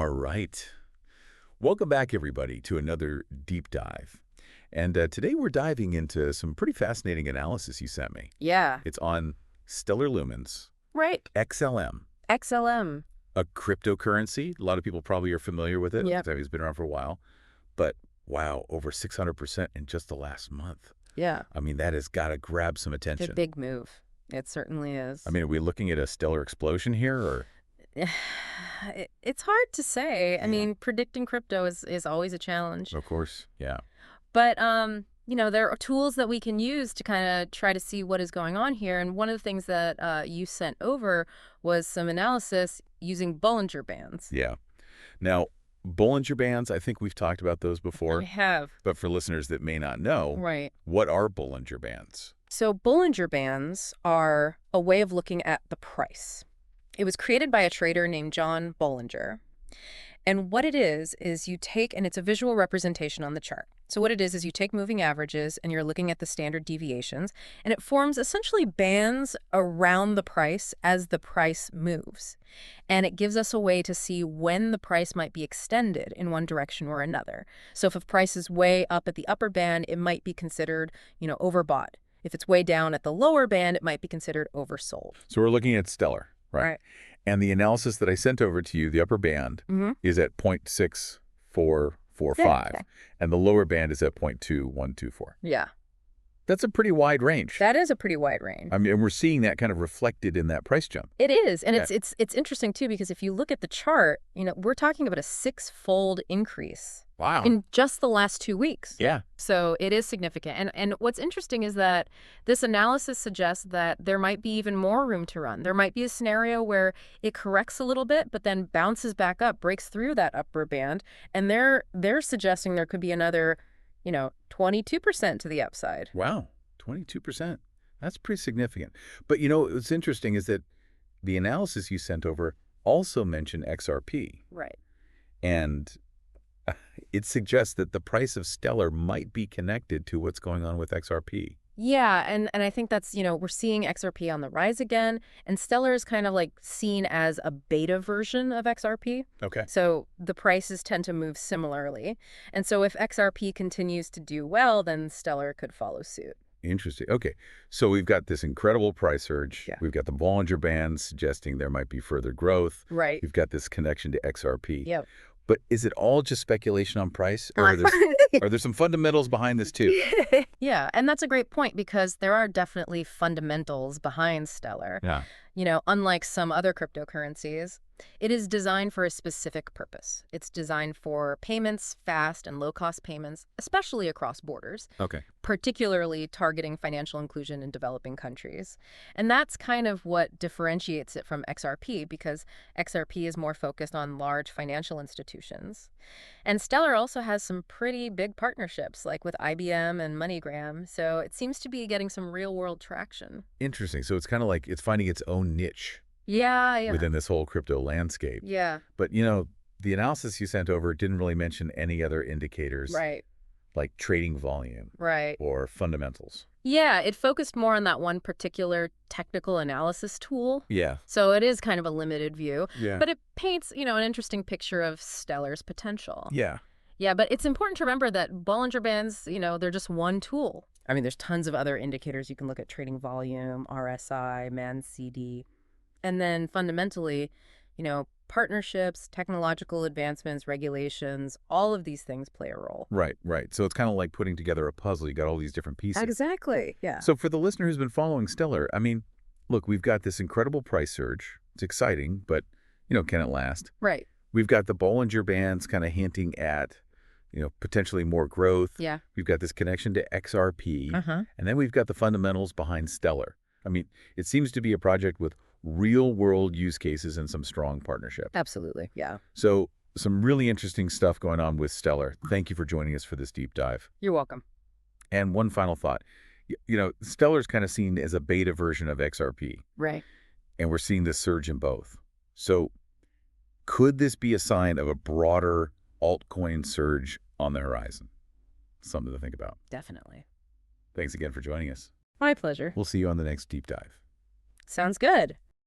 All right. Welcome back, everybody, to another deep dive. And today we're diving into some pretty fascinating analysis you sent me. Yeah. It's on stellar lumens, Right. XLM, XLM. a cryptocurrency. A lot of people probably are familiar with it. Yeah. It's been around for a while. But wow, over 600% in just the last month. Yeah. I mean, that has got to grab some It's a attention. big move. It certainly is. I mean, are we looking at a stellar explosion here, or? It's hard to say. I mean, predicting crypto is always a challenge. Of course, yeah. But, there are tools that we can use to kind of try to see what is going on here. And one of the things that you sent over was some analysis using Bollinger Bands. Yeah. Now, Bollinger Bands, I think we've talked about those before. I have. But for listeners that may not know, Right. what are Bollinger Bands? So Bollinger Bands are a way of looking at the price. It was created by a trader named John Bollinger. And what it is you take, and it's a visual representation on the chart. So what it is you take moving averages and you're looking at the standard deviations, and it forms essentially bands around the price as the price moves. And it gives us a way to see when the price might be extended in one direction or another. So if a price is way up at the upper band, it might be considered, overbought. If it's way down at the lower band, it might be considered oversold. So we're looking at stellar, right? And the analysis that I sent over to you, the upper band, is at 0.6445, and the lower band is at 0.2124. Yeah. That's a pretty wide range. That is a pretty wide range. I mean, and we're seeing that kind of reflected in that price jump. It is, and it's interesting too, because if you look at the chart, we're talking about a 6-fold increase. Wow. In just the last 2 weeks. Yeah. So it is significant. And what's interesting is that this analysis suggests that there might be even more room to run. There might be a scenario where it corrects a little bit, but then bounces back up, breaks through that upper band. And they're suggesting there could be another, 22% to the upside. Wow. 22%. That's pretty significant. But, what's interesting is that the analysis you sent over also mentioned XRP. Right. And it suggests that the price of stellar might be connected to what's going on with XRP. Yeah, and I think that's, we're seeing XRP on the rise again, and stellar is kind of like seen as a beta version of XRP. Okay. So the prices tend to move similarly. And so if XRP continues to do well, then stellar could follow suit. Interesting. Okay. So we've got this incredible price surge. Yeah. We've got the Bollinger Bands suggesting there might be further growth. Right. We've got this connection to XRP. Yep. But is it all just speculation on price, or are there some fundamentals behind this too? Yeah, and that's a great point, because there are definitely fundamentals behind stellar. Yeah. Unlike some other cryptocurrencies, it is designed for a specific purpose. It's designed for payments, fast and low-cost payments, especially across borders. Okay. Particularly targeting financial inclusion in developing countries. And that's kind of what differentiates it from XRP, because XRP is more focused on large financial institutions. And Stellar also has some pretty big partnerships, like with IBM and MoneyGram, so it seems to be getting some real-world traction. Interesting. So it's kind of like it's finding its own niche Yeah. within this whole crypto landscape. Yeah. But, the analysis you sent over didn't really mention any other indicators. Right. Like trading volume. Right. Or fundamentals. Yeah, it focused more on that one particular technical analysis tool. Yeah. So it is kind of a limited view. Yeah. But it paints, an interesting picture of Stellar's potential. Yeah. Yeah, but it's important to remember that Bollinger Bands, they're just one tool. I mean, there's tons of other indicators. You can look at trading volume, RSI, MAN CD. And then fundamentally, partnerships, technological advancements, regulations, all of these things play a role. Right, right. So it's kind of like putting together a puzzle. You got all these different pieces. Exactly, yeah. So for the listener who's been following Stellar, I mean, look, we've got this incredible price surge. It's exciting, but, can it last? Right. We've got the Bollinger Bands kind of hinting at, potentially more growth. Yeah. We've got this connection to XRP. Uh-huh. And then we've got the fundamentals behind Stellar. I mean, it seems to be a project with real-world use cases and some strong partnership. Absolutely, yeah. So some really interesting stuff going on with Stellar. Thank you for joining us for this deep dive. You're welcome. And one final thought. Stellar's kind of seen as a beta version of XRP. Right. And we're seeing this surge in both. So could this be a sign of a broader altcoin surge on the horizon? Something to think about. Definitely. Thanks again for joining us. My pleasure. We'll see you on the next deep dive. Sounds good.